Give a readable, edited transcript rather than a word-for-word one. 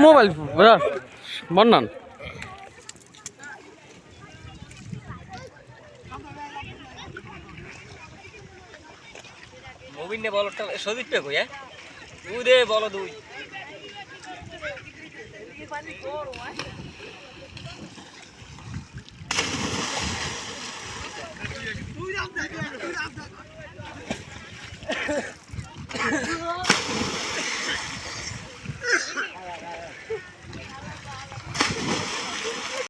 mobile বন্যান মোবিনে বলটা সদিকটা কই হ্যাঁ তুই দে বল দুই তুই